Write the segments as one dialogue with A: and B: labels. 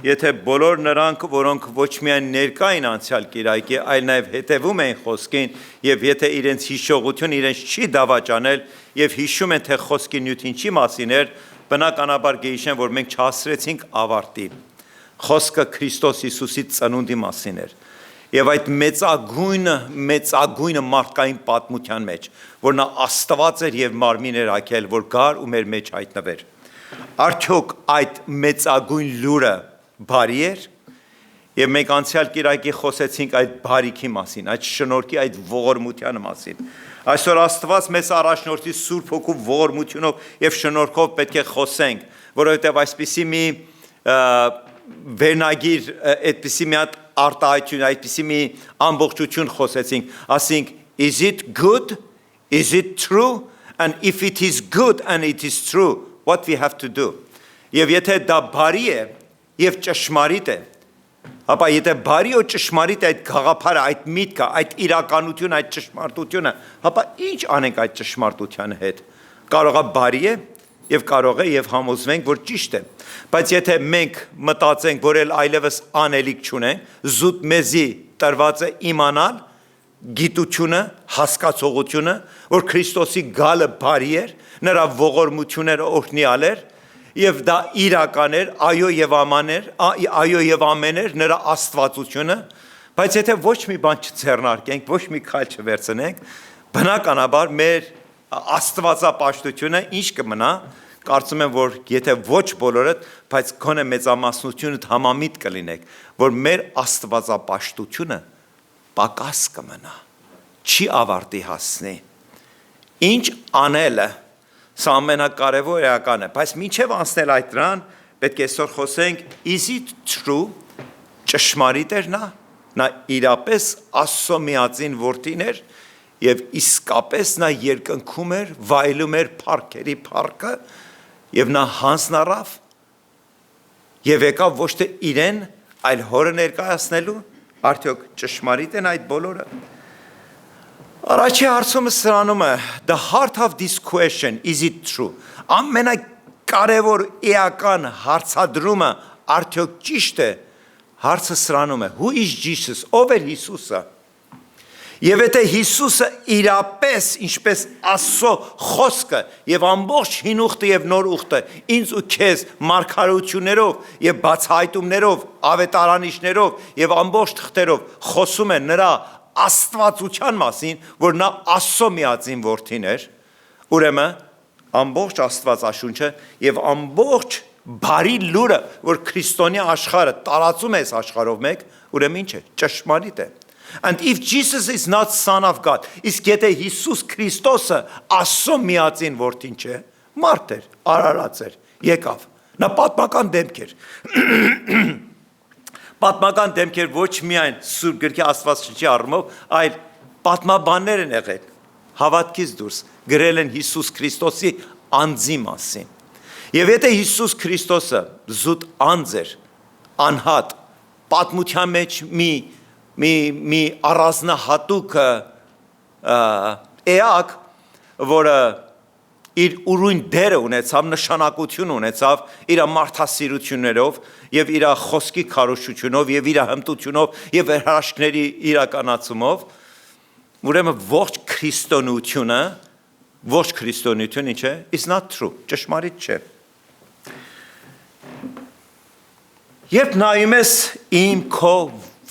A: Եթե բոլոր նրանք, որոնք ոչ միայն ներկա են անցյալ կիրակի, այլ նաև հետևում են խոսքին, եւ եթե իրենց հիշողությունը իրենց չի դավաճանել եւ հիշում են, թե խոսքի նյութին չի մասին էր, բնականաբար գեհիշեն, որ մենք չհասցրեցինք ավարտի։ Խոսքը Քրիստոս Հիսուսի ծնունդի մասին էր։ Եվ այդ մեծագույնը մարդկային պատմության մեջ, որ նա Աստված էր եւ մարմին էր ակել, որ գար ու մեր մեջ հայտնվեր։ Արդյոք այդ մեծագույն լուրը բարի էր, եւ մենք անցյալ կիրակի խոսեցինք այդ բարիքի մասին, այդ շնորհքի, այդ ողորմության մասին։ Այսօր Աստված մեզ առաջնորդի Սուրբ Հոգու ողորմությունով եւ շնորհքով պետք է խոսենք, որովհետեւ այսպիսի մի վերնագիր, այդպիսի մի հատ արտահայտություն, այդպիսի մի ամբողջություն խոսեցինք, ասենք is it good, is it true, and if it is good and it is true, what we have to do։ Եվ եթե դա բարի է եւ ճշմարիտ է, ապա եթե բարի ու ճշմարիտ է այդ գաղափարը, այդ միտքը, այդ իրականությունը, այդ ճշմարտությունը, ապա ինչ անենք այդ ճշմարտության հետ։ Կարող է բարի է եւ կարող է եւ համոզվենք, որ ճիշտ է։ Բայց եթե մենք մտածենք, որ այլևս անելիք չունենք, զուտ մեզի տրված է իմանալ գիտությունը, հասկացողությունը, որ Քրիստոսի գալը բարի էր, նրա ողորմությունները օրհնյալ էր, եւ դա իրական էր, այո եւ ամեն էր նրա աստվածությունը, բայց եթե ոչ մի բան չձեռնարկենք, ոչ մի քայլ չվերցնենք, բնականաբար մեր աստվածապաշտությունը ինչ կմնա, կարծում եմ, որ եթե ոչ բոլորը, բայց գոնե մեծամասնությունը համամիտ կլինեք, որ մեր աստվածապաշտությունը պակաս կմնա, չի ավարտի հասնի։ Ինչ անելը, սա ամենակարևոր էական է, բայց մինչև անցնել այդ դրան, պետք է այսօր խոսենք, is it true, ճշմարիտ էր նա իրապես Աստծո միածին որդին էր, եւ իսկապես նա երկնքում էր, վայելում էր փառքերի փառքը, եւ նա հանձն առավ, եւ եկավ ոչ թե իրեն, այլ հորը ներկայացնելու, արդյոք ճշմարիտ են այդ բոլորը։ Առաջի հարցումը սրանում է, the heart of this question, is it true, ամենակարևոր էական հարցադրումը արդյոք ճիշտ է, հարցը սրանում է, who is Jesus, ով էր Հիսուսը։ Եվ եթե Հիսուսը իրապես, ինչպես Աստծո խոսքը եւ ամբողջ հին ուխտը եւ նոր ուխտը ինձ ու քեզ մարգարեություններով եւ բացահայտումներով, ավետարանիչներով եւ ամբողջ թղթերով խոսում է նրա աստվածության մասին, որ նա Աստծո միածին որդին էր, ուրեմն ամբողջ Աստվածաշունչը եւ ամբողջ բարի լուրը, որ քրիստոնյա աշխարհը տարածում է այս աշխարհով մեկ, ուրեմն ինչ է, ճշմարիտ է։ And if Jesus is not son of God, իսկ եթե Հիսուս Քրիստոսը Աստծո միածին որդին չէ, մարդ էր, արարած էր, եկավ։ Նա պատմական դեմք էր։ Պատմական դեմք էր ոչ միայն Սուրբ գրքի Աստվածաշնչի առումով, այլ պատմաբաններ են եղել, հավատքից դուրս գրել են Հիսուս Քրիստոսի անձի մասին։ Եվ եթե Հիսուս Քրիստոսը զուտ անձ էր, անհատ, պատմության մեջ մի առանձնահատուկ էակ, որը իր ուրույն դերը ունեցավ, նշանակություն ունեցավ իր մարդասիրություններով եւ իր խոսքի քարոզչությունով եւ իր հմտությունով եւ հրաշքների իրականացումով, ուրեմն ողջ քրիստոնեությունը ինչ է, is not true, ճշմարիտ չէ։ Երբ նայում ես իմ քո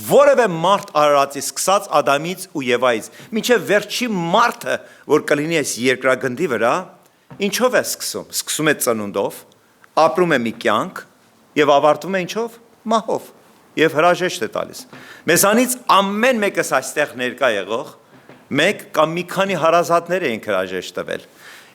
A: որևէ մարդ արարածի սկսած Ադամից ու Եվայից, մինչև վերջի մարդը, որ կլինի այս երկրագնդի վրա, ինչով է սկսում։ Սկսում է ծնունդով, ապրում է մի կյանք եւ ավարտում է ինչով։ Մահով եւ հրաժեշտ է տալիս։ Մեզանից ամեն մեկս այստեղ ներկա եղող մեկ կամ մի քանի հարազատներ են հրաժեշտ տվել։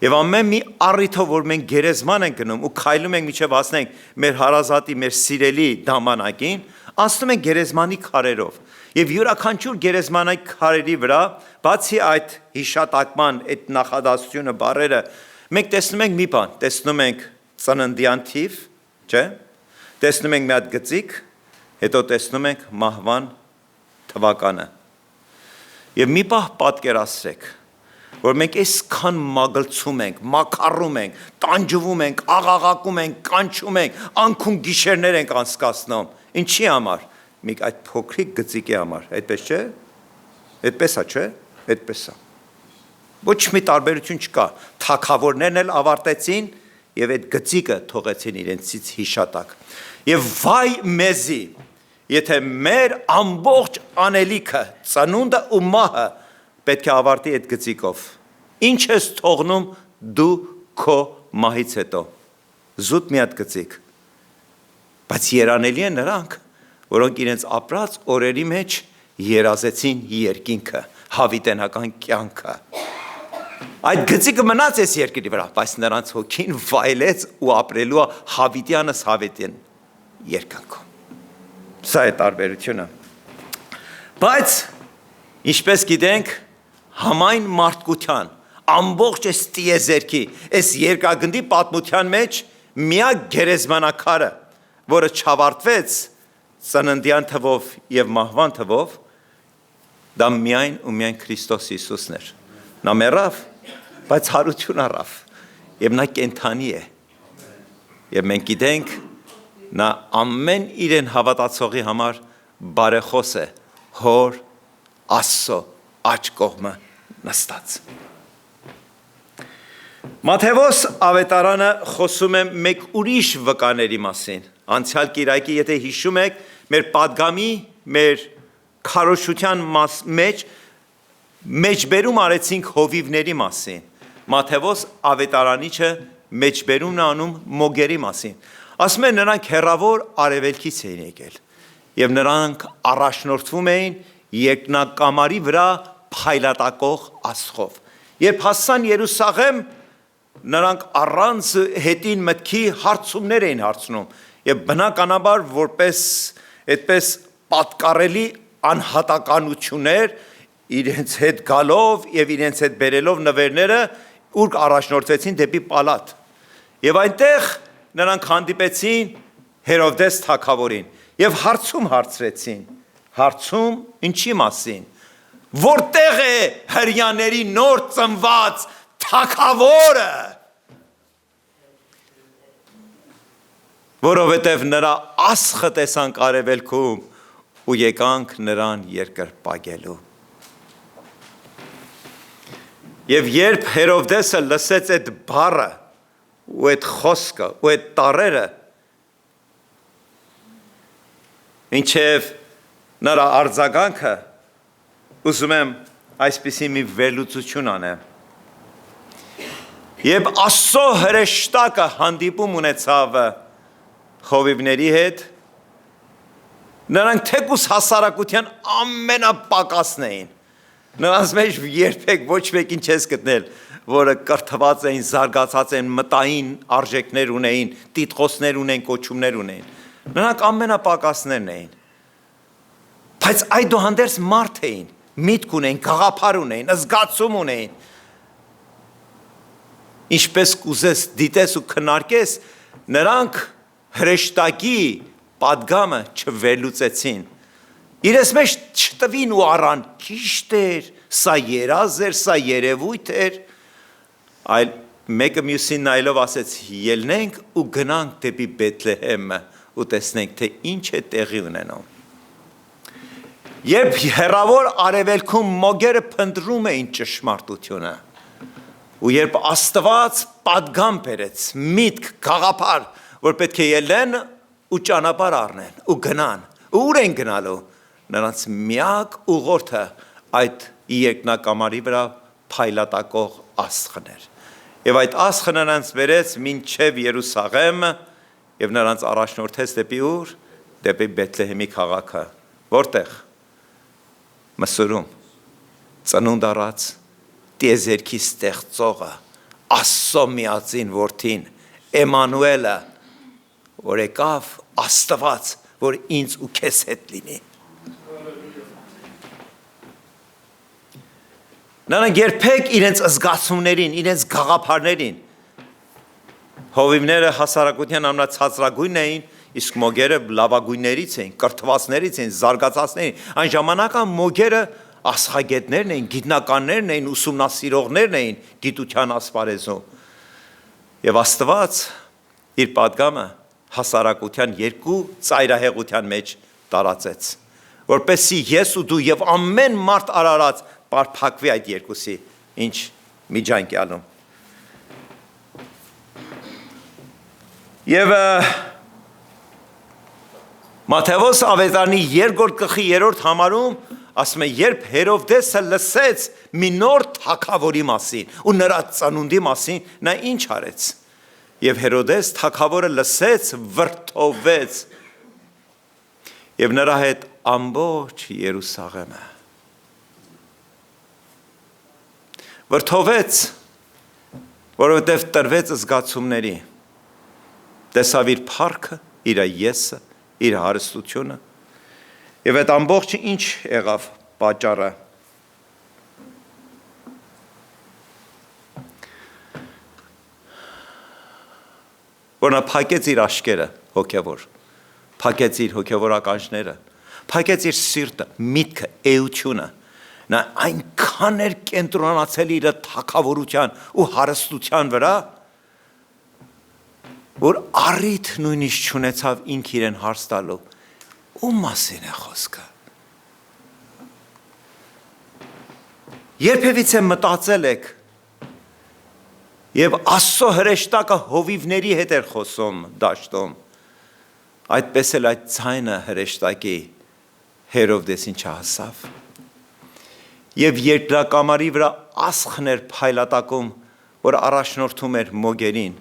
A: Եվ ամեն մի առիթով, որ մենք գերեզման ենք գնում ու քայլում ենք միջև հասնենք մեր հարազատի, մեր սիրելի դամանակին, անցնում ենք գերեզմանի քարերով։ Եվ յուրաքանչյուր գերեզմանի քարերի վրա, բացի այդ հիշատակման, այդ նախադասությունը, բառերը, մենք տեսնում ենք մի բան, տեսնում ենք ծննդյան թիվ, չէ՞։ Տեսնում ենք մի հատ գծիկ, հետո տեսնում ենք մահվան թվականը։ Եվ մի պահ պատկերացրեք, որ մենք այսքան մագլցում ենք, մաքարում ենք, տանջվում ենք, աղաղակում ենք, կանչում ենք, անքուն գիշերներ ենք անցկացնում։ Ինչի համար։ Մի այդ փոքրիկ գծիկի համար, այդպես չէ։ Այդպես է, չէ։ Այդպես է։ Ոչ մի տարբերություն չկա։ Թագավորներն էլ ավարտեցին եւ այդ գծիկը թողեցին իրենցից հիշատակ։ Եվ վայ մեզի, եթե մեր ամբողջ անելիքը, ծնունդը ու մահը պետք է ավարտի այդ գծիկով։ Ինչ ես թողնում դու քո մահից հետո։ Զուտ մի հատ գծիկ։ Բայց երանելի է նրանք, որոնք իրենց ապրած օրերի մեջ երազեցին երկինքը, հավիտենական կյանքը։ Այդ գծիկը մնաց այս երկրի վրա, բայց նրանց հոգին վայելեց ու ապրելու հավիտյանս հավիտեն երկնքում։ Սա է տարբերությունը։ Բայց ինչպես գիտենք, համայն մարդկության, ամբողջ այս տիեզերքի, այս երկրագնդի պատմության մեջ միակ գերեզմանակարը, որը չավարտվեց ծննդյան թվով եւ մահվան թվով, դա միայն ու միայն Քրիստոս Հիսուսն էր։ Նա մեռավ, բայց հարություն առավ, եւ նա կենթանի է։ Եվ մենք գիտենք, նա ամեն իրեն հավատացողի համար բարեխոս է, հոր Աստծո աջ կողմը նստած։ Մատթեոս ավետարանը խոսում է մեկ ուրիշ վկաների մասին։ Անցյալ կիրակի, եթե հիշում եք, մեր պատգամի, մեր քարոզչության մեջ մեջբերում արեցինք հովիվների մասին։ Մատթեոս ավետարանիչը մեջբերումն անում մոգերի մասին։ Ասում են նրանք հեռավոր արևելքից էին եկել եւ նրանք առաջնորդվում էին երկնակամարի վրա փայլատակող աստղով։ Երբ հասան Երուսաղեմ, նրանք առանց հետին մտքի հարցումներ էին հարցնում եւ բնականաբար որպես այդպես պատկառելի անհատականություններ իրենց հետ գալով եւ իրենց հետ բերելով նվերները ուր առաջնորդվեցին դեպի պալատ։ Եվ այնտեղ նրանք հանդիպեցին Հերովդես թագավորին եւ հարցում հարցրեցին։ Հարցում ինչի մասին։ Որտեղ է հրյաների նոր ծնված թագավորը։ Որովհետև նրա ասխը տեսանք արևելքում ու եկանք նրան երկրպագելու։ Եվ երբ Հերովդեսը լսեց այդ բառը ու այդ խոսքը ու այդ տառերը, ինչև նրա արձագանքը, ուզում եմ այսպիսի մի վերլուծություն անեմ։ Երբ Աստծո հրեշտակը հանդիպում ունեցավ խովիվների հետ, նրանք թեկուս հասարակության ամենապակասն էին։ Նրանց մեջ երբեք ոչ մեկին չես գտնել, որը կրթված էին, զարգացած են, մտային արժեքներ ունեին, տիտղոսներ ունեին, կոչումներ ունեին։ Նրանք ամենապակասներն էին։ Բայց այդուհանդերձ մարդ էին, միտք ունեին, գաղափար ունեին, զգացում ունեին։ Ինչպես կուզես, դիտես ու քննարկես, նրանք հրեշտակի պատգամը չվերլուծեցին։ Իրենց մեջ չտվին ու առան, ճիշտ էր, սա երազ էր, սա երևույթ էր, այլ մեկը մյուսին նայելով ասեց, ելնենք ու գնանք դեպի Բեթլեհեմը ու տեսնենք, թե ինչ է տեղի ունենում։ Երբ հեռավոր արևելքում մոգերը փնտրում էին ճշմարտությունը, ու երբ Աստված պատգամ բերեց, միտք, գաղափար, որ պետք է ելնեն ու ճանապարհ առնեն ու գնան, ուր են գնալու, նրանց միակ ուղղորդը այդ երկնակամարի վրա փայլատակող աստղն էր։ Եվ այդ աստղը նրանց բերեց մինչև Երուսաղեմ եւ նրանց առաջնորդեց դեպի ուր, դեպի Բեթլեհեմի քաղաքը, որտեղ Մսուրում ծնունդ առած տիեզերքի ստեղծողը, Աստծո միածին որդին, Էմանուելը, որ եկավ Աստված, որ ինձ ու քեզ հետ լինի։ Նրանք երբեք իրենց զգացումներին, իրենց գաղափարներին, հովիվները հասարակության ամենացածրագույնն էին, իսկ մոգերը լավագույններից էին, կրթվածներից էին, զարգացածներ էին։ Այն ժամանակը մոգերը աստղագետներն էին, գիտնականներն էին, ուսումնասիրողներն էին գիտության ասպարեզում։ Եվ Աստված իր պատգամը հասարակության երկու ծայրահեղության մեջ տարածեց, որպեսզի ես ու դու եւ ամեն մարդ արարած պարփակվի այդ երկուսի ինչ միջանկյալում։ Եվ Մատթեոս ավետարանի 2-րդ գլխի 3-րդ համարում ասում է, երբ Հերովդեսը լսեց մի նոր թագավորի մասին ու նրա ծնունդի մասին, նա ինչ արեց։ Եվ Հերոդես թագավորը լսեց, վրդովեց եւ նրա հետ ամբողջ Երուսաղեմը վրդովեց, որովհետև տրվեց զգացումների, տեսավ իր փառքը, իր եսը, իր հարստությունը, եւ այդ ամբողջը ինչ եղավ պատճառը։ Որ նա փակեց իր աշկերը հոգևոր, փակեց իր հոգևոր ականջները, փակեց իր սիրտը, միտքը, էությունը, նա այնքան էր կենտրոնացել իր թագավորության ու հարստության վրա, որ առիթ նույնիսկ չունեցավ ինք իրեն հարց տալու, ում մասին է խոսքը։ Երբևիցե մտածել եք եւ Աստծո հրեշտակը հովիվների հետ էր խոսում դաշտում, այդպես էլ այդ ձայնը հրեշտակի Հերովդեսին չհասավ։ Եվ երկրակամարի վրա ասխն էր փայլատակում, որ առաջնորդում էր մոգերին,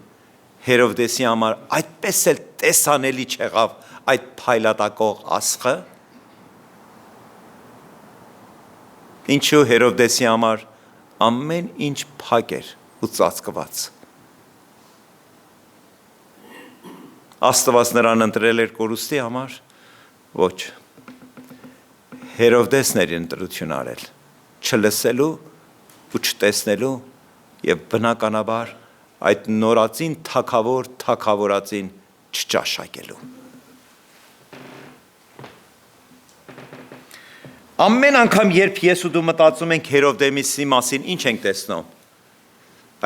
A: Հերովդեսի համար այդպես էլ տեսանելի չեղավ այդ փայլատակող ասխը։ Ինչու Հերովդեսի համար ամեն ինչ փակ էր ու ծածկված։ Աստված նրան ընտրել էր կորուստի համար, ոչ։ Հերովդեսն էր ընտրություն արել, չլսելու ու չտեսնելու եւ բնականաբար այդ նորածին թագավորածին չճաշակելու։ Ամեն անգամ, երբ ես ու դու մտածում ենք Հերովդեսի մասին, ինչ ենք տեսնում։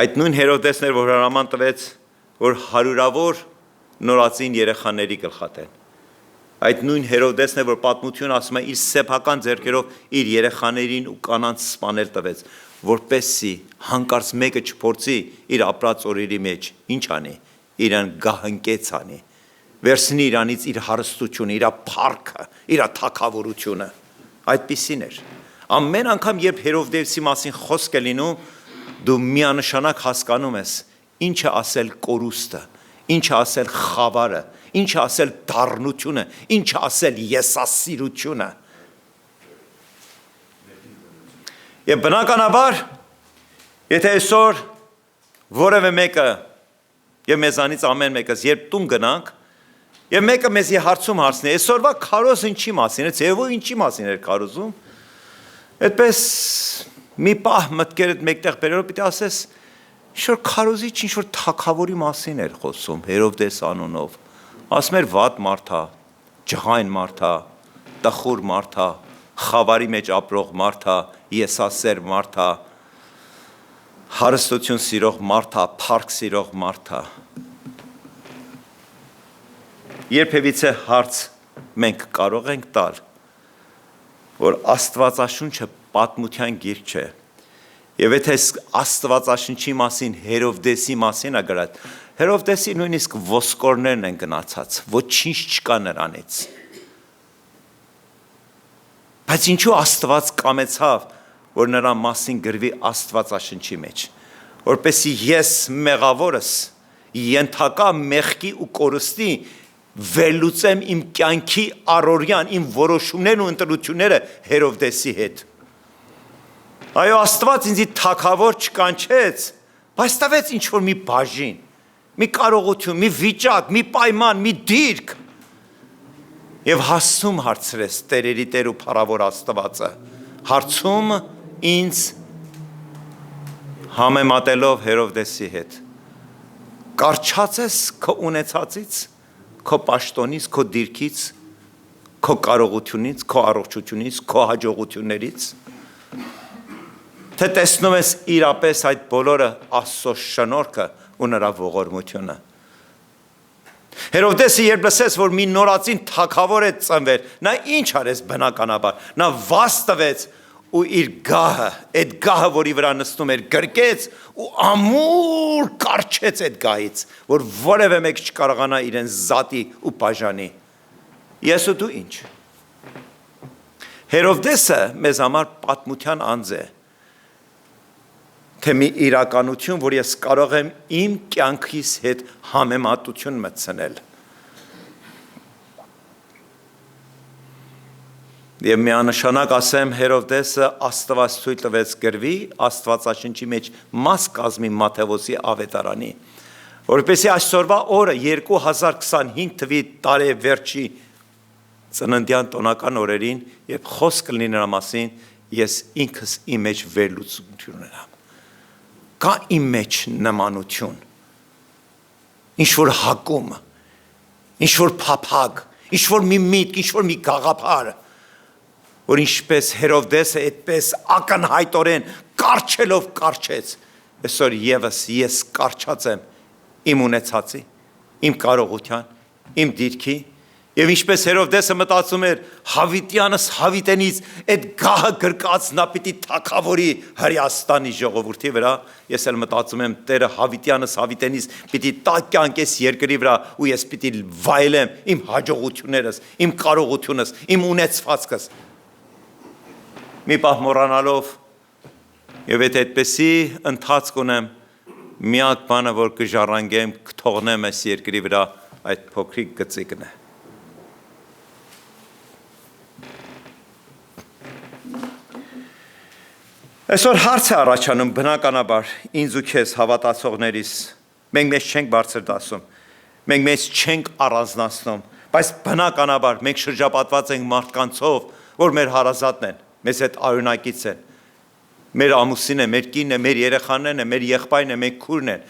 A: Այդ նույն Հերովդեսն էր, որ հրաման տվեց, որ հարյուրավոր նորածին երեխաների գլխատեն։ Այդ նույն Հերովդեսն է, որ պատմություն ասում է, իր սեփական ձեռքերով իր երեխաներին ու կանանց սպանել տվեց, որպեսզի հանկարծ մեկը չփորձի իր ապրած օրերի մեջ, ինչ անի, իրան գահընկեց անի, վերցնի իրանից իր հարստությունը, իր փառքը, իր թագավորությունը, այդպիսին էր։ Ամեն անգամ, երբ Հերովդեսի մասին խոսք է լինում, դու միանշանակ հասկանում ես, ինչ է ասել կորուստը, ինչ է ասել խավարը, ինչ է ասել դառնությունը, ինչ է ասել եսասիրությունը։ Եվ բնականաբար, եթե այսօր որևէ մեկը եւ մեզանից ամեն մեկս երբ տուն գնանք եւ մեկը մեզի հարցում հարցնի, այսօրվա քարոզը ինչի մասին է, ձևով ինչի մասին էր քարոզում, այդպես մի պահ մտքերդ մեկտեղ բերելով պիտի ասես, ինչ-որ քարոզիչ ինչ-որ թագավորի մասին էր խոսում, Հերովդես անունով, ասում էր վատ մարդ է, ջղայն մարդ է, տխուր մարդ է, խավարի մեջ ապրող մարդ է, եսասեր մարդ է, հարստություն սիրող մարդ է, փառք սիրող մարդ է։ Երբևիցե հարց մենք կարող ենք տալ, որ Աստվածաշունչը պատմության գիրք չէ, եւ եթե Աստվածաշունչի մասին Հերովդեսի մասին է գրած, Հերովդեսի նույնիսկ ոսկորներն են գնացած, ոչինչ չկա նրանից։ Բայց ինչու Աստված կամեցավ, որ նրա մասին գրվի Աստվածաշնչի մեջ, որպեսզի ես մեղավորս ենթակա մեղքի ու կորստի վերլուծեմ իմ կյանքի առօրյան, իմ որոշումներն ու ընտրությունները Հերովդեսի հետ։ Այո, Աստված ինձի թագավոր չկանչեց, բայց տվեց ինչ-որ մի բաժին, մի կարողություն, մի վիճակ, մի պայման, մի դիրք, եւ հասցում հարցրեց տերերի տեր ու փառավոր Աստվածը, հարցում ինձ համեմատելով Հերովդեսի հետ, կարճած ես քո ունեցածից, քո պաշտոնից, քո դիրքից, քո կարողությունից, քո առողջությունից, քո հաջողություններից, Թե տեսնում ես իրապես այդ բոլորը Աստծո շնորհքը ու նրա ողորմությունը։ Հերովդեսը երբ լսեց, որ մի նորածին թագավոր է ծնվել, նա ինչ արեց բնականաբար, նա վազ տվեց ու իր գահը, այդ գահը, որի վրա նստում էր, գրկեց ու ամուր կառչեց այդ գահից, որ որևէ մեկ չկարողանա իրեն զատի ու բաժանի։ Ես ու դու ինչ։ Հերովդեսը մեզ համար պատմության անձ է, թե մի իրականություն, որ ես կարող եմ իմ կյանքիս հետ համեմատություն մտցնել։ Եվ միանշանակ ասեմ, Հերովդեսը Աստված թույլ տվեց գրվի Աստվածաշնչի մեջ մաս կազմի Մատթեոսի ավետարանի, որպեսզի այսօրվա օրը 2025 թվի տարեվերջի ծննդյան տոնական օրերին, երբ խոսք կլինի նրա մասին, ես ինքս իմ մեջ վերլուծություն ունենամ։ Կա իմ մեջ նմանություն, ինչ-որ հակում, ինչ-որ փափագ, ինչ-որ մի միտք, ինչ-որ մի գաղափար, որ ինչպես Հերովդեսը այդպես ակնհայտորեն կառչելով կառչեց, այսօր եւս ես կառչած եմ իմ ունեցածի, իմ կարողության, իմ դիրքի, եւ ինչպես Հերովդեսը մտածում էր Հավիտյանս Հավիտենից այդ գահը գրկած նա պիտի թագավորի Հրեաստանի ժողովրդի վրա, ես էլ մտածում եմ Տերը Հավիտյանս Հավիտենից պիտի տա կյանքես երկրի վրա ու ես պիտի վայելեմ իմ հաջողություններս, իմ կարողությունս, իմ ունեցվածքս։ Մի պահ մոռանալով եւ այդ այդպեսի ընթացք ունեմ, միակ բանը որ կժառանգեմ, կթողնեմ այս երկրի վրա այդ փոքրիկ գծիկն է։ Այսօր հարց է առաջանում բնականաբար ինձ ու քեզ հավատացողներիս, մենք մեզ չենք բարձր դասում, մենք մեզ չենք առանձնացնում, բայց բնականաբար մենք շրջապատված ենք մարդկանցով, որ մեր հարազատն են, մեզ հետ արյունակից են, մեր ամուսինն է, մեր կինն է, մեր երեխաներն են, մեր եղբայրն է, մեր քուրն են,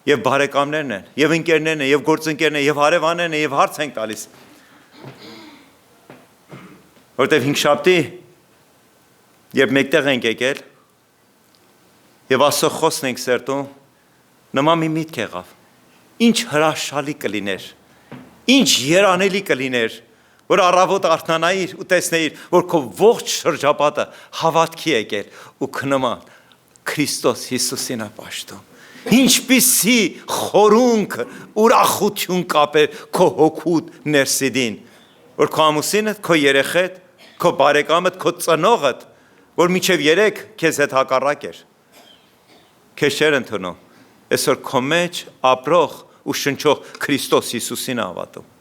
A: եւ բարեկամներն են, եւ ընկերներն են, եւ գործընկերներն են, եւ հարևաններն են, եւ հարց ենք տալիս։ Որտեւ հինգշաբթի երբ մեկտեղ ենք եկել եւ Աստծո խոսքն ենք սերտում, նման մի միտք եղավ։ Ինչ հրաշալի կլիներ, ինչ երանելի կլիներ, որ առավոտ արթնանայիր ու տեսնեիր, որ քո ողջ շրջապատը հավատքի եկել ու քնման Քրիստոս Հիսուսին է պաշտում։ Ինչպիսի խորունկ, ուրախություն կապեր քո հոգուտ ներսիդին, որ քո ամուսինդ, քո երեխեդ, քո բարեկամդ, քո ծնողդ, որ մինչև 3 քեզ հետ հակառակ էր, քեզ չէր ընդունում, այսօր քո մեջ ապրող ու շնչող Քրիստոս Հիսուսին հավատում։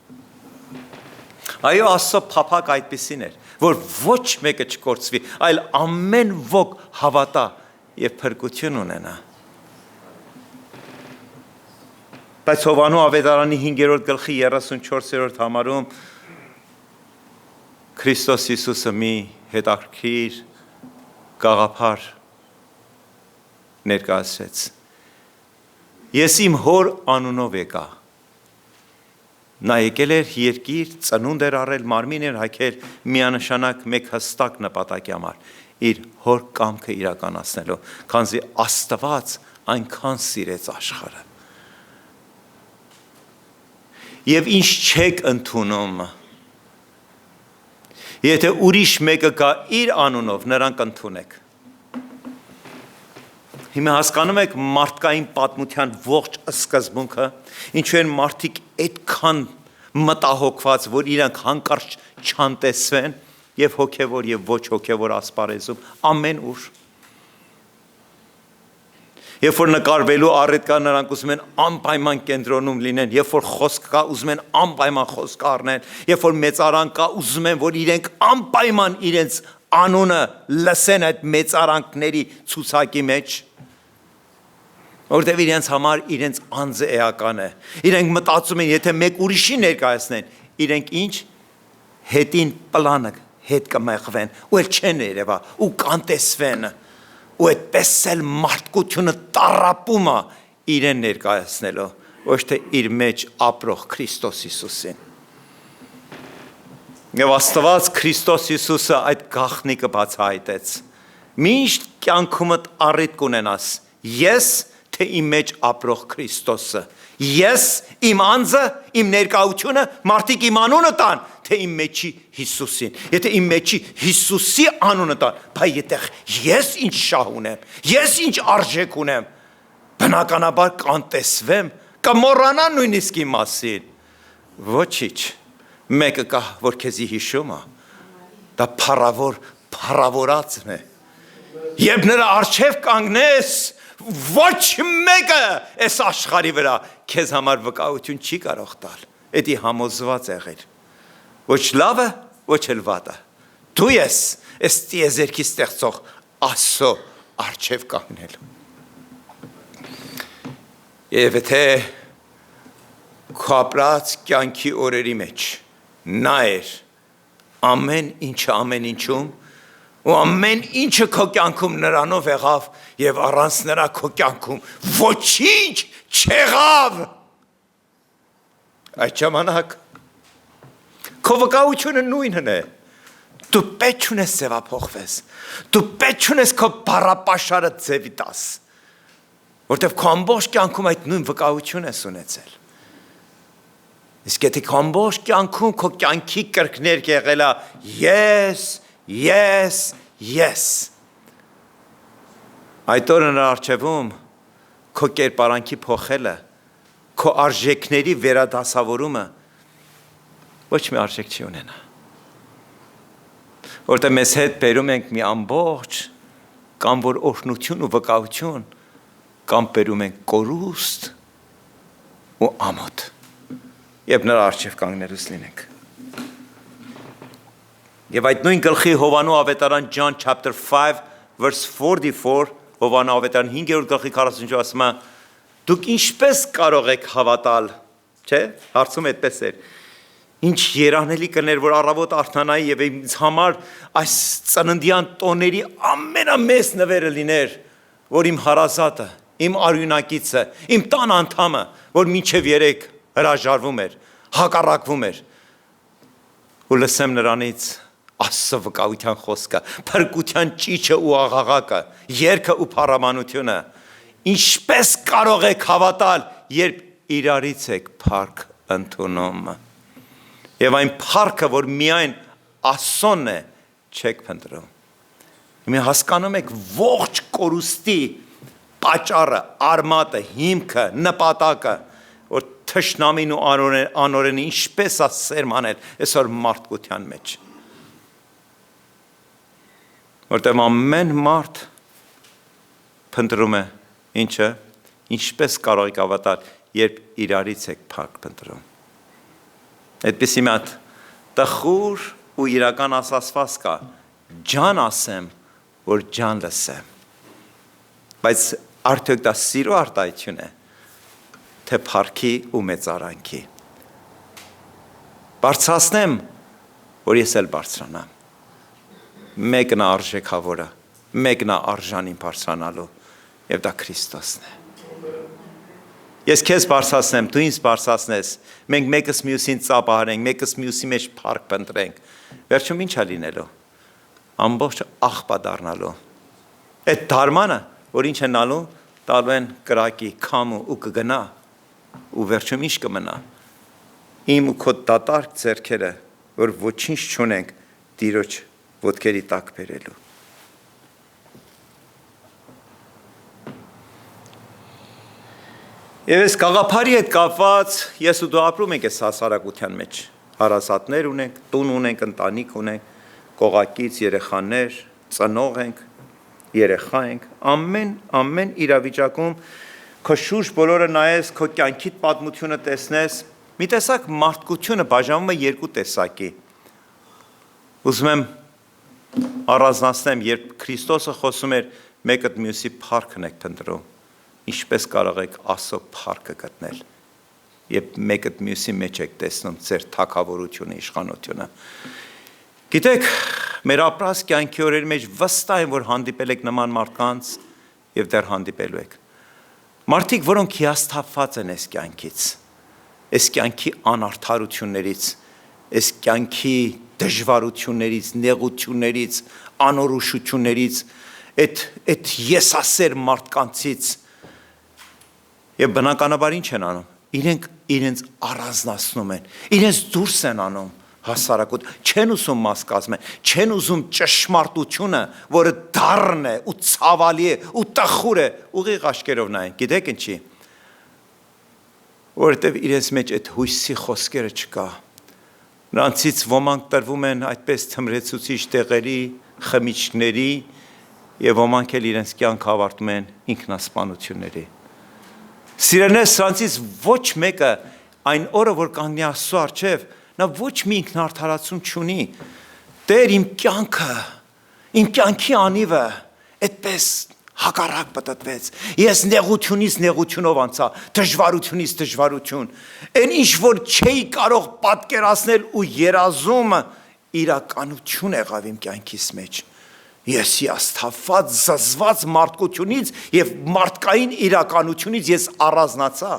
A: Այո, Աստծո փափագ այդպիսին էր, որ ոչ մեկը չկորցվի, այլ ամեն ոք հավատա եւ փրկություն ունենա։ Բայց Հովանու ավետարանի 5-րդ գլխի 34-րդ համարում Քրիստոս Հիսուսը մի հետաքրքիր գաղափար ներկայացրեց։ Ես իմ հոր անունով եկա։ Նա եկել էր երկիր, ծնունդ էր առել, մարմին էր հագել միանշանակ մեկ հստակ նպատակի համար, իր հոր կամքը իրականացնելու, քանզի Աստված այնքան սիրեց աշխարհը։ Եվ ինչ չեք ընդունում, եթե ուրիշ մեկը գա իր անունով, նրանք ընդունեք։ Հիմա հասկանում եք մարդկային պատմության ողջ սկզբունքը, ինչու են մարդիկ այդքան մտահոգված, որ իրանք հանկարծ չանտեսվեն եւ հոգեվոր եւ ոչ հոգեվոր ասպարեզում ամեն ուր։ Երբ որ նկարվելու առիթ կա, նրանք ուզում են անպայման կենտրոնում լինեն, երբ որ խոսք կա, ուզում են անպայման խոսք առնեն, երբ որ մեծարան կա, ուզում են, որ իրենք անպայման իրենց անունը լսեն այդ մեծարանքների ցուցակի մեջ, որտեղ իրենց համար իրենց անձը էական է։ Իրենք մտածում են, եթե մեկ ուրիշի ներկայացնեն, իրենք ինչ հետին պլանը հետ կմեղվեն, ու էլ չեն երևա, ու կանտեսվեն, ու այդպես էլ մարդկությունը տառապում է իրեն ներկայացնելով, ոչ թե իր մեջ ապրող Քրիստոս Հիսուսին։ Եվ Աստված Քրիստոս Հիսուսը այդ գաղտնիքը բացահայտեց։ Միշտ կյանքումդ առիթ կունենաս, ես թե իմ մեջ ապրող Քրիստոսը, ես իմ անձը, իմ ներկայությունը, մարդիկ իմ անունը տան, թե իմ մեջի Հիսուսին, եթե իմ մեջի Հիսուսի անունը տան, բայ այդտեղ ես ինչ շահ ունեմ, ես ինչ արժեք ունեմ, բնականաբար կանտեսվեմ, կմոռանան նույնիսկ իմ մասին, ոչինչ, մեկը կա, որ քեզի հիշում է, դա փառավորածն է, երբ նրա առջև կանգնես, ոչ մեկը այս աշխարհի վրա քեզ համար վկայություն չի կարող տալ, էդի համոզված եղիր, ոչ լավը, ոչ էլ վատը, դու ես այս տիեզերքի ստեղծող Աստծո առջև կանգնելու, եւ եթե քո ապրած կյանքի օրերի մեջ նա էր ամեն ինչը ամեն ինչում ու ամեն ինչը քո կյանքում նրանով եղավ եւ առանց նրա քո կյանքում ոչինչ չեղավ այդ ժամանակ քո վկայությունը նույնն է դու պետք չունես ձևափոխվես դու պետք չունես քո բառապաշարը ձևի տաս որտեվ քո ամբողջ կյանքում այդ նույն վկայությունն ես ունեցել իսկ եթե քո ամբողջ կյանքում քո կյանքի կրկներ եղել է ես այդ օրը նրա առջևում քո կերպարանքի փոխելը քո արժեքների վերադասավորումը ոչ մի արժեք չի ունենա որտեղ մեզ հետ բերում ենք մի ամբողջ կամ որ օրհնություն ու վկայություն կամ բերում ենք կորուստ ու ամոթ եւ նրա առջև կանգնելուց լինենք եւ այդ նույն գլխի Հովանու ավետարան John chapter 5 verse 44 Հովանու ավետարան 5-րդ գլխի 44 ասում է դուք ինչպես կարող եք հավատալ չէ հարցում այդպես էր ինչ երանելի կներ որ առավոտ արթնանայի եւ ինձ համար այս ծննդյան տոների ամենամեծ նվերը լիներ որ իմ հարազատը իմ արյունակիցը իմ տան անդամը որ մինչեւ 3 հրաժարվում էր հակառակվում էր ու լսեմ նրանից Աստծո վկայության խոսքը փրկության ճիճը ու աղաղակը երգը ու փառամանությունը ինչպես կարող եք հավատալ երբ իրարից եք փառք ընդունում եւ այն փառքը որ միայն Աստծոն է չեք փնտրում մի հասկանում եք ողջ կորուստի պատճառը արմատը հիմքը նպատակը որ թշնամին ու անօրենը ինչպես է սերմանել այսօր մարդկության մեջ որտեղ ամեն մարդ փնտրում է ինչը ինչպես կարող եք հավատալ երբ իրարից եք փառք փնտրում այդպիսի մի հատ տխուր ու իրական ասացված կա ջան ասեմ որ ջան լսեմ բայց արդյոք դա սիրո արտահայտություն է թե փառքի ու մեծարանքի բարձրացնեմ որ ես էլ բարձրանամ մեկն է արժեքավորը մեկն է արժանին բարձրանալու եւ դա Քրիստոսն է ես քեզ բարձրացնեմ դու ինձ բարձրացնես մենք մեկս մյուսին ծափահարենք մեկս մյուսի մեջ փառք փնտրենք վերջում ի՞նչ է լինելու ամբողջ աղբա դառնալու այդ դարմանը որ ինչ են ալու տալու են կրակի քամու ու կգնա ու վերջում ինչ կմնա իմ ու քո դատարկ ձեռքերը որ ոչինչ չունենք Տիրոջ ոտքերի տակ բերելու Եվ այս գաղափարի հետ կապված ես ու դու ապրում ենք այս հասարակության մեջ հարազատներ ունենք տուն ունենք ընտանիք ունենք կողակից երեխաներ ծնող ենք երեխա ենք ամեն իրավիճակում քո շուրջ բոլորը նայես քո կյանքիդ պատմությունը տեսնես մի տեսակ մարդկությունը բաժանվում է երկու տեսակի ուզում եմ առանձնացնեմ երբ Քրիստոսը խոսում էր մեկը մյուսի փառքն եք փնտրում ինչպես կարող եք Աստծո փառքը գտնել երբ մեկը մյուսի մեջ եք տեսնում ձեր թագավորությունը իշխանությունը գիտեք մեր ապրած կյանքի օրերի մեջ վստահ եմ որ հանդիպել եք նման մարդկանց եւ դեռ հանդիպելու եք մարդիկ որոնք հիասթափված են այս կյանքից այս կյանքի անարդարություններից այս կյանքի դժվարություններից նեղություններից անորոշություններից այդ եսասեր մարդկանցից եւ բնականաբար ինչ են անում իրենց առանձնացնում են իրենց դուրս են անում հասարակут չեն ուզում մաս կազմեն չեն ուզում ճշմարտությունը որը դառն է ու ցավալի է ու տխուր է ուղիղ աչքերով նայեն գիտեք ինչի որովհետեւ իրենց մեջ այդ հույսի խոսքերը չկա նրանցից ոմանք տրվում են այդպես թմրեցուցիչ տեղերի խմիչքների եւ ոմանք էլ իրենց կյանք ավարտում են ինքնասպանությունների Սիրելիներ սրանցից ոչ մեկը այն օրը որ կանգնի Աստծո առջև նա ոչ մի ինքնարդարացում չունի Տեր իմ կյանքի անիվը այդպես հակառակ պատտվեց ես նեղությունից նեղությունով անցա դժվարությունից դժվարություն այն ինչ որ չէի կարող պատկերացնել ու երազում իրականություն եղավ իմ կյանքիս մեջ ես հիասթափված զզված մարդկությունից եւ մարդկային իրականությունից ես առանձնացա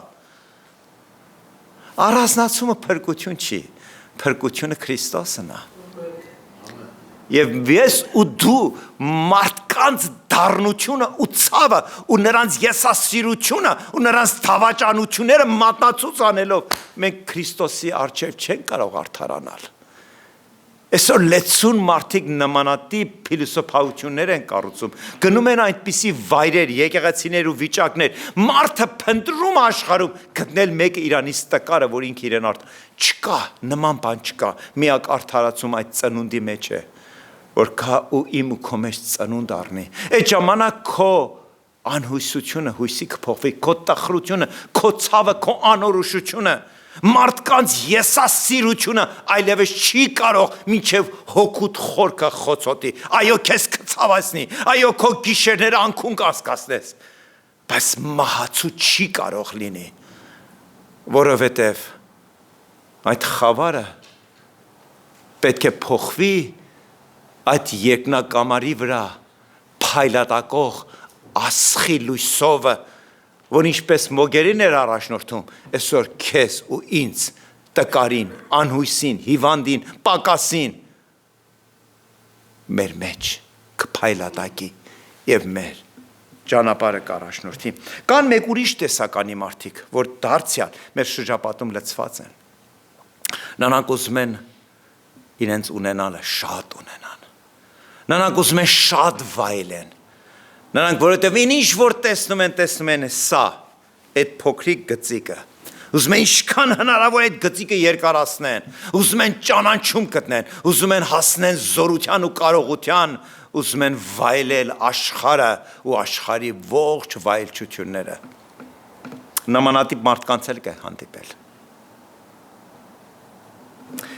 A: առանձնացումը փրկություն չի փրկությունը Քրիստոսն է Եվ ես ու դու մարդկանց դառնությունը ու ցավը ու նրանց եսասիրությունը ու նրանց թավաճանությունները մատնացուց անելով մենք Քրիստոսի առջև չենք կարող արդարանալ Այսօր լեցուն մարդիկ նմանատիպ փիլիսոփայություններ են կառուցում գնում են այնպիսի վայրեր եկեղեցիներ ու վիճակներ մարդը փնտրում աշխարհում գտնել մեկը իրանից տկարը որ ինքը իրեն արդ չկա նման բան չկա միակ արդարացում այդ ծնունդի մեջ է որ կա ու իմ ու քո մեջ ծնունդ առնի այդ ժամանակ քո անհույսությունը հույսի կփոխվի քո տխրությունը քո ցավը քո անորոշությունը մարդկանց եսասիրությունը այլևս չի կարող մինչև հոգուտ խորքը խոցոտի այո քեզ կցավացնի այո քո գիշերները անքուն կասկածնես բայց մահացու չի կարող լինի որովհետև այդ խավարը պետք է փոխվի այդ երկնակամարի վրա փայլատակող ասխի լույսով որ ինչպես մոգերին էր առաջնորդում, այսօր քեզ ու ինձ տկարին, անհույսին, հիվանդին, պակասին մեր մեջ կփայլատակի եւ մեր ճանապարհը կառաջնորդի։ Կան մեկ ուրիշ տեսականի մարդիկ, որ դարձյալ մեր շրջապատում լցված են։ Նրանք ուզում են իրենց ունենալը շատ ունենան։ Նրանք ուզում են շատ վայելեն։ Նրանք որովհետև ինչ որ տեսնում են սա, այդ փոքրիկ գծիկը։ Ուզում են ինչքան հնարավոր այդ գծիկը երկարացնեն, ուզում են ճանաչում գտնեն, ուզում են հասնեն զորության ու կարողության, ուզում են վայելել աշխարհը ու աշխարհի ողջ վայելչությունները։ Նմանատիպ մարդկանց էլ կա հանդիպել։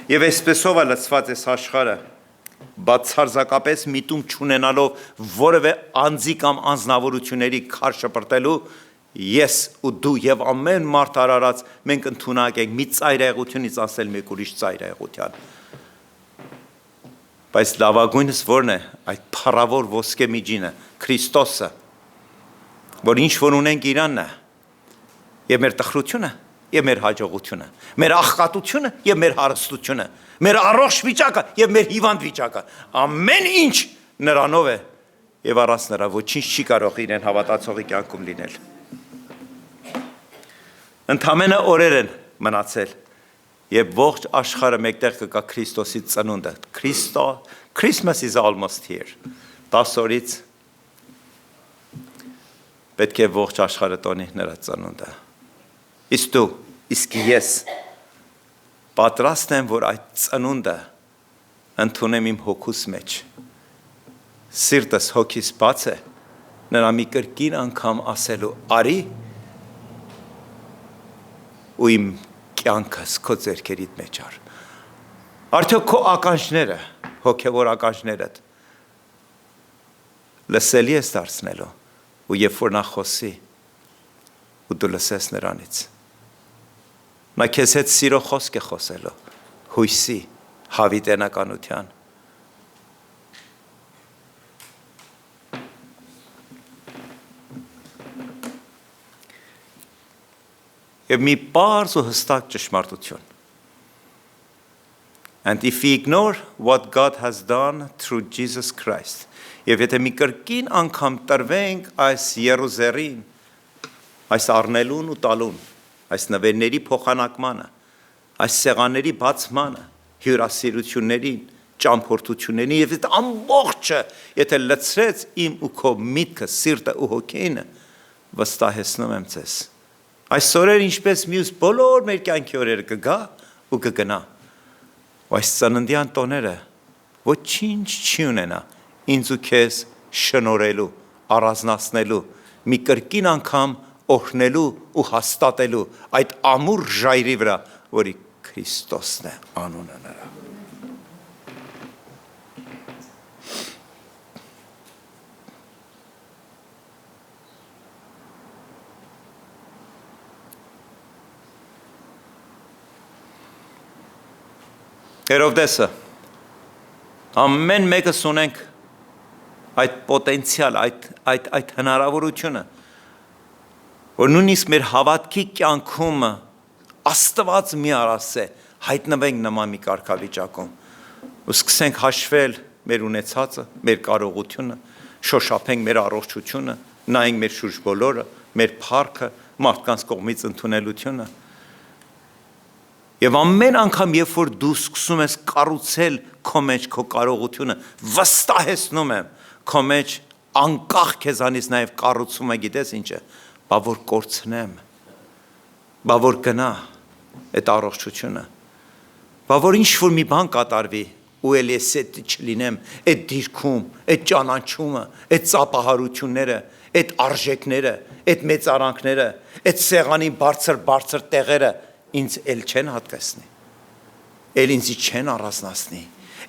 A: Եվ այսպեսով լցված է աշխարհը բացարձակապես միտում չունենալով որևէ անձի կամ անձնավորությունների քար շպրտելու ես ու դու եւ ամեն մարդ արարած մենք ընդունակ ենք մի ծայրահեղությունից ասել մեկ ուրիշ ծայրահեղության բայց լավագույնս որն է այդ փառավոր ոսկե միջինը Քրիստոսը որ ինչ որ ունենք իրանն է եւ մեր տխրությունը եւ մեր հաջողությունը մեր աղքատությունը եւ մեր հարստությունը մեր առողջ վիճակը եւ մեր հիվանդ վիճակը ամեն ինչ նրանով է եւ առանց նրա ոչինչ չի կարող իրեն հավատացողի կյանքում լինել ընդամենը օրեր են մնացել եւ ողջ աշխարհը մեկտեղ կգա Քրիստոսի ծնունդը Christmas is almost here 10 օրից պետք է ողջ աշխարհը տոնի նրա ծնունդը իսկ ես պատրաստ եմ, որ այդ ծնունդը ընդունեմ իմ հոգուս մեջ։ Սիրտս հոգիս բաց է, նրա մի կրկին անգամ ասելու արի ու իմ կյանքս քո ձեռքերիդ մեջ առ։ Արդյոք քո ականջները, հոգևոր ականջներդ լսելի ես դարձնելու ու երբ որ նա խոսի ու դու լսես նրանից Նա քեզ հետ սիրո խոսք է խոսելու, հույսի, հավիտենականության։ Եվ մի պարզ ու հստակ ճշմարտություն։ And if we ignore what God has done through Jesus Christ, Եվ եթե մի կրկին անգամ տրվենք այս Երուսաղեմին, այս առնելուն ու տալուն, այս նվերների փոխանակմանը, այս սեղանների բացմանը, հյուրասիրություններին, ճամփորդություններին եւ այդ ամբողջը, եթե լցրեց իմ ու քո միտքը, սիրտը ու հոգին, վստահեցնում եմ ձեզ։ Այս օրեր ինչպես մյուս բոլոր մեր կյանքի օրերը կգա ու կգնա։ Այս ծննդյան տոները ոչինչ չի ունենա ինձ ու քեզ շնորհելու, առանձնացնելու, մի կրկին անգամ օրհնելու ու հաստատելու այդ ամուր ժայռի վրա, որի Քրիստոսն է անունը նրա։ Հերովդեսը ամեն մեկս ունենք այդ պոտենցիալ, այդ հնարավորությունը, որ նույնիսկ մեր հավատքի կյանքում Աստված մի արասե հայտնվենք նման մի կարգավիճակում ու սկսենք հաշվել մեր ունեցածը, մեր կարողությունը, շոշափենք մեր առողջությունը, նայենք մեր շուրջ բոլորը, մեր փառքը, մարդկանց կողմից ընդունելությունը։ Եվ ամեն անգամ, երբ որ դու սկսում ես կառուցել քո մեջ քո կարողությունը, վստահեցնում եմ, քո մեջ անկախ քեզանից նաև կառուցում է, գիտես ինչ է, բա որ կորցնեմ, բա որ գնա այդ առողջությունը, բա որ ինչ-որ մի բան կատարվի, ու էլ ես այդ չլինեմ, այդ դիրքում, այդ ճանաչումը, այդ ծափահարությունները, այդ արժեքները, այդ մեծարանքները, այդ սեղանի բարձր տեղերը ինձ էլ չեն հատկացնի, էլ ինձ չեն առանձնացնի,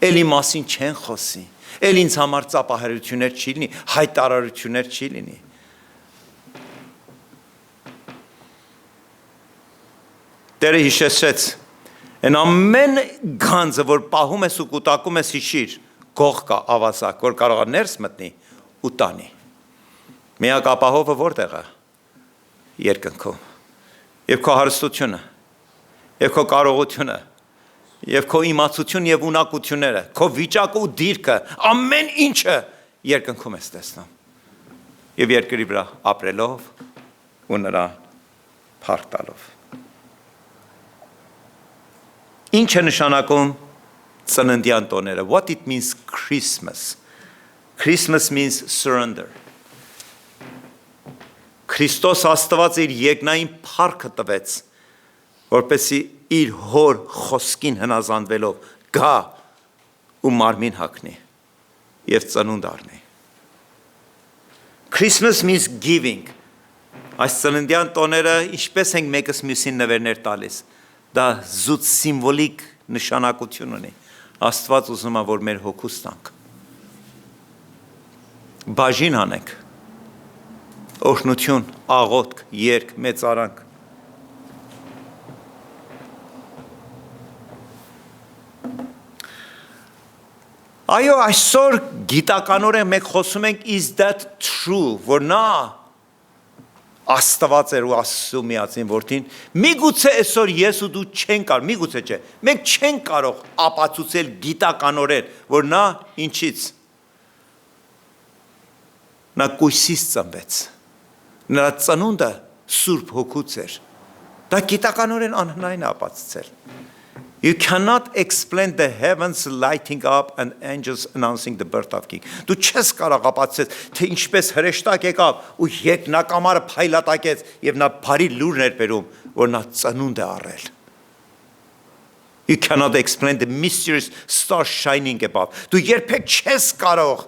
A: էլ իմ մասին չեն խոսի, էլ ինձ համար ծափահարություններ չի լինի, հայտարարություններ չի լինի։ Տերը հիշեցրեց, այն ամեն գանձը, որ պահում ես ու կուտակում ես, հիշիր, գող կա, ավազակ, որ կարող է ներս մտնի ու տանի։ Միակ ապահովը որտեղ է։ Երկնքում։ Եվ քո հարստությունը, և քո կարողությունը, և քո իմացություն և ունակությունները, քո վիճակը ու դիրքը, ամեն ինչը երկնքում ես տեսնում։ Եվ երկրի վրա ապրելով ու նրա փառք տալով։ Ինչ է նշանակում ծննդյան տոները? What it means Christmas? Christmas means surrender. Քրիստոս Աստված իր երկնային փառքը տվեց, որպեսզի իր հոր խոսքին հնազանդվելով գա ու մարմին հագնի և ծնունդ առնի։ Christmas means giving. Այս ծննդյան տոները ինչպես ենք մեկս մյուսին նվերներ տալիս, դա զուտ սիմվոլիկ նշանակություն ունի։ Աստված ուզում է, որ մեր հոգուս տանք։ Բաժին անենք, օրհնություն, աղոթք, երգ, մեծարանք։ Այո, այսօր գիտականորեն մենք խոսում ենք is that true, որ նա Աստված էր ու Աստծու միածին որդին, միգուցե այսօր ես ու դու չեն կարող, միգուցե չէ, մենք չենք կարող ապացուցել գիտականորեն, որ նա ինչից, նա կույսից ծնվեց, նրա ծնունդը Սուրբ Հոգուց էր, դա գիտականորեն անհնարին է ապացուցել։ You cannot explain the heavens lighting up and angels announcing the birth of king. Դու չես կարող ապացուցել, թե ինչպես հրեշտակ եկավ ու երկնակամարը փայլատակեց եւ նա բարի լուրն էր բերում, որ նա ծնունդ է առել։ You cannot explain the mysterious star shining above. Դու երբեք չես կարող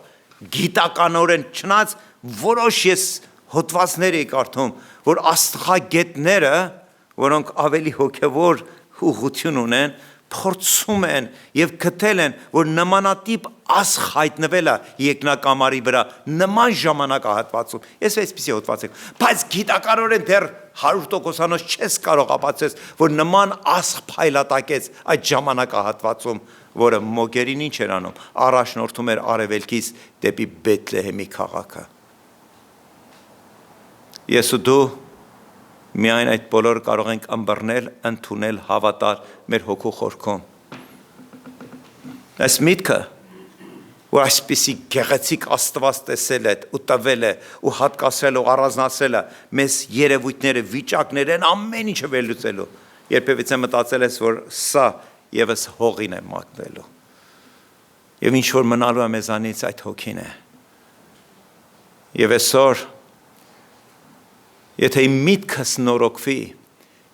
A: գիտականորեն չնայած որոշ ես հոդվածներ եք կարդում, որ աստղագետները, որոնք ավելի հոգևոր ուղղություն ունեն, փորձում են եւ գտել են, որ նմանատիպ ասխ հայտնվել է երկնակամարի վրա նման ժամանակահատվածում։ Ես այսպեսի հոդված եմ, բայց գիտականորեն դեռ 100%-անոց չես կարող ապացուցել, որ նման ասխ փայլատակեց այդ ժամանակահատվածում, որը մոգերին ինչ էր անում, առաջնորդում էր արևելքից դեպի Բեթլեհեմի քաղաքը։ Ես ու դու միայն այդ բոլորը կարող ենք ըմբռնել, ընդունել, հավատալ մեր հոգու խորքում։ Այս միտքը, որ այսպիսի գեղեցիկ Աստված տեսել է ու տվել է ու հատկացրել ու առանձնացրել է մեզ երևույթները, վիճակները ամեն ինչը վերլուծելու։ Երբևիցե մտածել ես, որ սա եւս հողին է մատնելու։ Եվ ինչ որ մնալու է մեզանից այդ հոգին է։ Եվ այսօր եթե իմ միտքս նորոգվի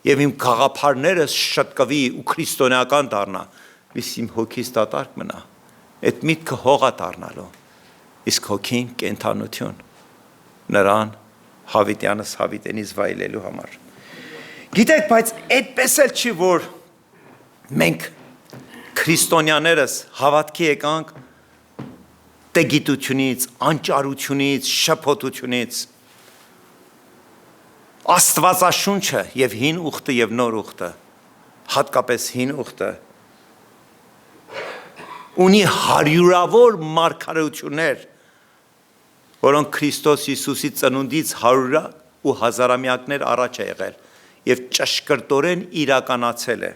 A: եւ իմ գաղափարներս շտկվի ու քրիստոնեական դառնա, իսկ իմ հոգիս դատարկ մնա, այդ միտքը հողա դառնալու, իսկ հոգին կենթանություն, նրան հավիտյանս հավիտենից վայելելու համար։ Գիտեք, բայց այդպես էլ չի, որ մենք քրիստոնյաներս հավատքի եկանք տեգիտությունից, անճարությունից, շփոթությունից, Աստվածաշունչը եւ հին ուխտը եւ նոր ուխտը, հատկապես հին ուխտը, ունի հարյուրավոր մարգարեություններ, որոնք Քրիստոս Հիսուսի ծնունդից 100 ու հազարամյակներ առաջ է եղել եւ ճշգրտորեն իրականացել է։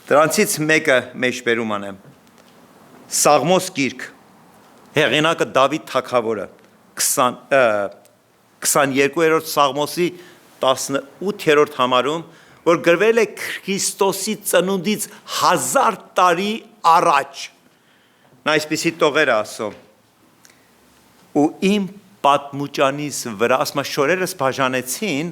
A: Դրանցից մեկը մեջբերում անեմ։ Սաղմոս գիրք, հեղինակը Դավիթ թագավորը, 22-րդ Սաղմոսի 18-րդ համարում, որ գրվել է Քրիստոսի ծնունդից 1000 տարի առաջ։ Նա այսպիսի տողեր է ասում. ու իմ պատմուճանից վրա, ասма շորերս բաժանեցին,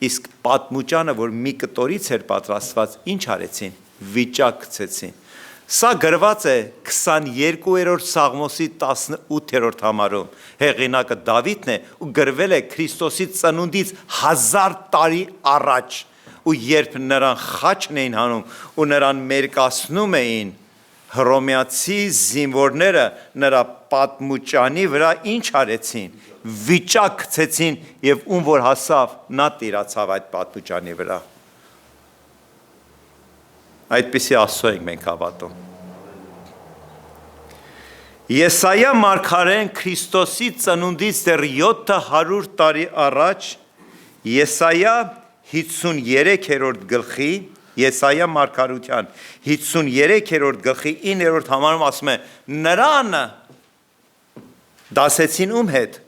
A: իսկ պատմուճանը, որ մի կտորից էր պատրաստված, ինչ արեցին, վիճակ գցեցին։ Սա գրված է 22-րդ Սաղմոսի 18-րդ համարում, հեղինակը Դավիթն է ու գրվել է Քրիստոսի ծնունդից 1000 տարի առաջ, ու երբ նրան խաչն էին հանում ու նրան մերկացնում էին, հռոմեացի զինվորները նրա պատմուճանի վրա ինչ արեցին, վիճակ գցեցին եւ ում որ հասավ, նա տիրացավ այդ պատմուճանի վրա։ Այդպիսի Աստծո ենք մենք հավատում։ Եսայա մարգարեն Քրիստոսի ծնունդից դեռ 700 տարի առաջ Եսայա 53-րդ գլխի, Եսայա մարգարության 53-րդ գլխի 9-րդ համարում ասում է. նրան դասեցին ում հետ,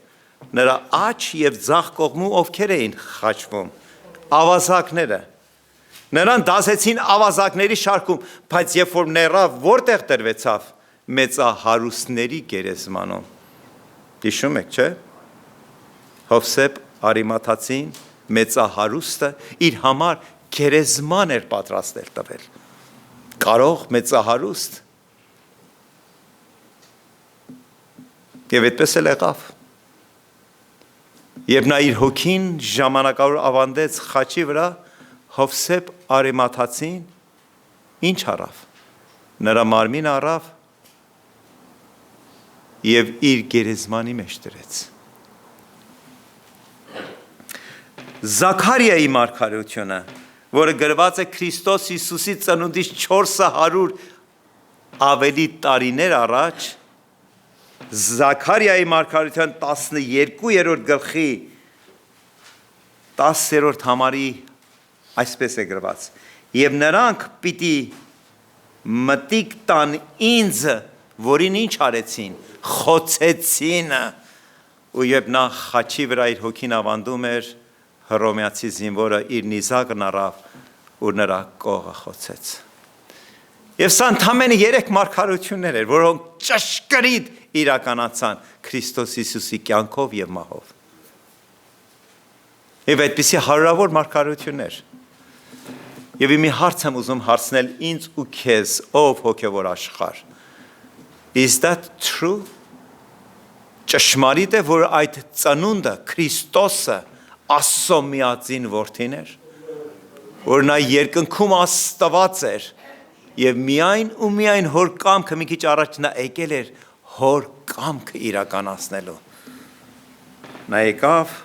A: նրա աջ եւ ձախ կողմում ովքեր էին խաչվում, ավազակները։ Նրան դասեցին ավազակների շարքում, բայց երբ որ ներավ, որտեղ տրվեցավ, մեծահարուստների գերեզմանում։ Հիշում եք, չէ՞։ Հովսեփ Արիմաթացին, մեծահարուստը իր համար գերեզման էր պատրաստել տվել։ Կարող մեծահարուստ։ Եվ այդպես էլ եղավ։ Եվ նա իր հոգին ժամանակավոր ավանդեց խաչի վրա, Հովսեփ Արիմաթացին ինչ արավ, նրա մարմին առավ եւ իր գերեզմանի մեջ դրեց։ Զաքարիայի մարգարեությունը, որը գրված է Քրիստոս Հիսուսի ծնունդից 400 ավելի տարիներ առաջ, Զաքարիայի մարգարեության 12-րդ գլխի 10-րդ համարի այսպես է գրված. եւ նրանք պիտի մտիկ տան ինձ, որին ինչ արեցին, խոցեցին, ու երբ նա խաչի վրա իր հոգին ավանդում էր, հռոմեացի զինվորը իր նիզակն առավ ու նրա կողը խոցեց։ Եվ սա ընդամենը 3 մարգարեություններ էր, որոնք ճշգրիտ իրականացան Քրիստոս Հիսուսի կյանքով եւ մահով։ Եվ այդպիսի հարյուրավոր մարգարեություններ։ Եվ մի հարց եմ ուզում հարցնել ինձ ու քեզ, ով հոգևոր աշխարհ։ Is that true? Ճշմարիտ է, որ այդ ծնունդը Քրիստոսը Աստծո միածին որդին էր, որ նա երկնքում Աստված էր եւ միայն ու միայն հոր կամքը մի քիչ առաջ նա եկել էր հոր կամքը իրականացնելու։ Նա եկավ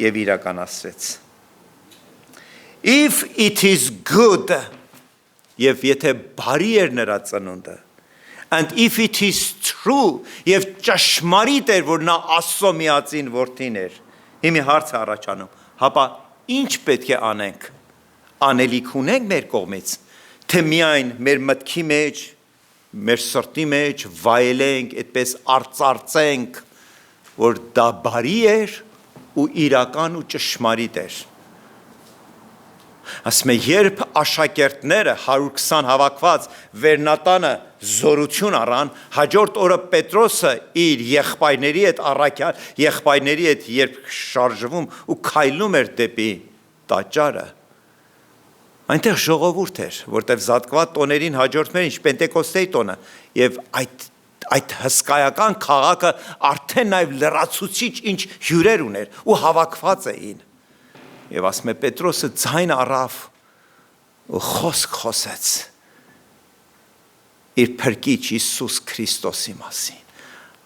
A: եւ իրականացրեց։ If it is good, եւ եթե բարի էր նրա ծնունդը, and if it is true, եւ ճշմարիտ էր, որ նա Աստծո միածին որդին էր, հիմի հարց է առաջանում, հապա ինչ պետք է անենք, անելիք ունենք մեր կողմից, թե միայն մեր մտքի մեջ մեր սրտի մեջ վայելենք, այդպես արծարծենք, որ դա բարի էր ու իրական ու ճշմարիտ էր։ Ասում է, երբ աշակերտները 120 հավաքված Վերնատանը զորություն առան, հաջորդ օրը Պետրոսը իր եղբայրների հետ առաքյալ, եղբայրների հետ երբ շարժվում ու քայլում էր դեպի տաճարը, այնտեղ ժողովուրդ էր, որտեղ զատկված տոներին հաջորդում էր ինչ Պենտեկոստեի տոնը, եւ այդ հսկայական քաղաքը արդեն նաև լրացուցիչ ինչ հյուրեր ուներ ու հավաքված էին։ Եվ ասում է Պետրոսը ձայն առավ ու խոսք խոսեց իր փրկիչ Հիսուս Քրիստոսի մասին։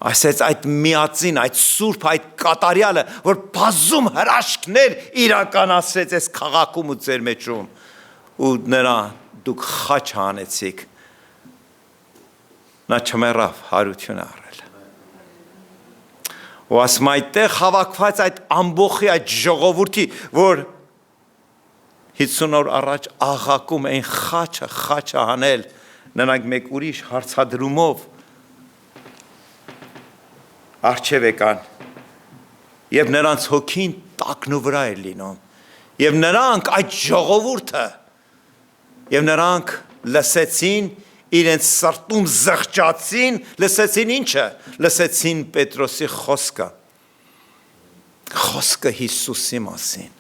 A: Ասեց այդ միածին, այդ սուրբ, այդ կատարյալը, որ բազում հրաշքներ իրականացրեց այս քաղաքում ու ձեր մեջում, ու նրա դուք խաչ հանեցիք, նա չմեռավ, հարություն առել։ Ու ասում այդտեղ հավաքված այդ ամբողջի այդ ժողովրդի, որ 50 օր առաջ աղաղակում էին խաչը հանել, նրանք մեկ ուրիշ հարցադրումով առջև եկան, եւ նրանց հոգին տակնու վրա էր լինում, եւ նրանք այդ ժողովուրդը, եւ նրանք լսեցին, իրենց սրտում զղջացին, լսեցին ինչը, լսեցին Պետրոսի խոսքը Հիսուսի մասին,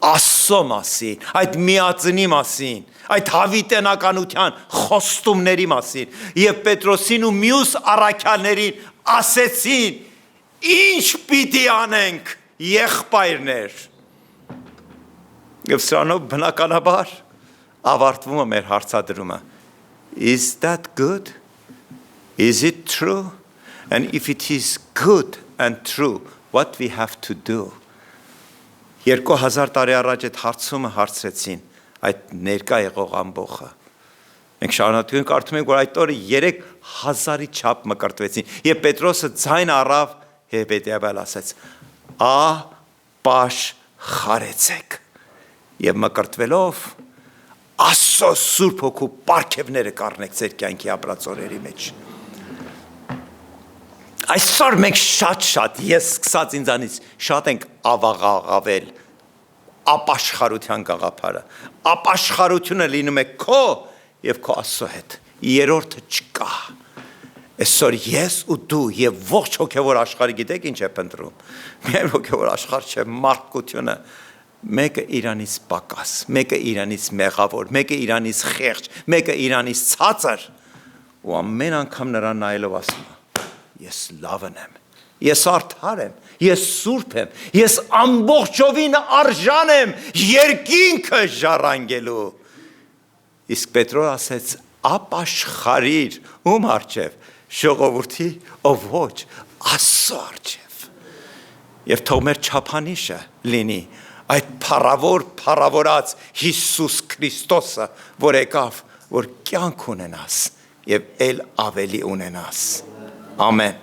A: Աստծո մասին, այդ միածնի մասին, այդ հավիտենականության խոստումների մասին, եւ Պետրոսին ու մյուս առաքյալներին ասեցին, ինչ պիտի անենք, եղբայրներ։ Եվ սրանով բնականաբար ավարտվում է մեր հարցադրումը։ Is that good? Is it true? And if it is good and true, what we have to do? 2000 տարի առաջ այդ հարցումը հարցրեցին այդ ներկա եղող ամբողը։ Մենք շարունակում կարդում ենք, որ այդ օրը 3000-ի չափ մկրտվեցին, եւ Պետրոսը ձայն առավ եւ հետեւաբար ասեց. «Ապաշխարեցեք» եւ մկրտվելով Աստծո Սուրբ Հոգու պարգևները կառնեք ձեր կյանքի ապրած օրերի մեջ։ Այսօր մենք շատ, ես սկսած ինձանից շատ ենք ավաղաղավել ապաշխարության գաղափարը։ Ապաշխարությունը լինում է քո եւ քո Աստծո հետ։ Երրորդը չկա։ Այսօր ես ու դու եւ ողջ հոգեվոր աշխարհը գիտեք ինչ է փնտրում։ Միայն հոգեվոր աշխարհ չէ, մարդկությունը մեկը իրանից պակաս, մեկը իրանից մեղավոր, մեկը իրանից խեղճ, մեկը իրանից ցածր, ու ամեն անգամ նրան նայելով ասում է. Ես լավն եմ, ես արդար եմ, ես սուրբ եմ, ես ամբողջովին արժան եմ երկինքը ժառանգելու։ Իսկ Պետրոս ասեց. ապաշխարիր, ում առջև, ժողովրդի, ով ոչ, Աստծո առջև։ Եվ թող մեր չափանիշը լինի այդ փառավորած Հիսուս Քրիստոսը, որ եկավ, որ կյանք ունենաս եւ ել ավելի ունենաս։ Ամեն։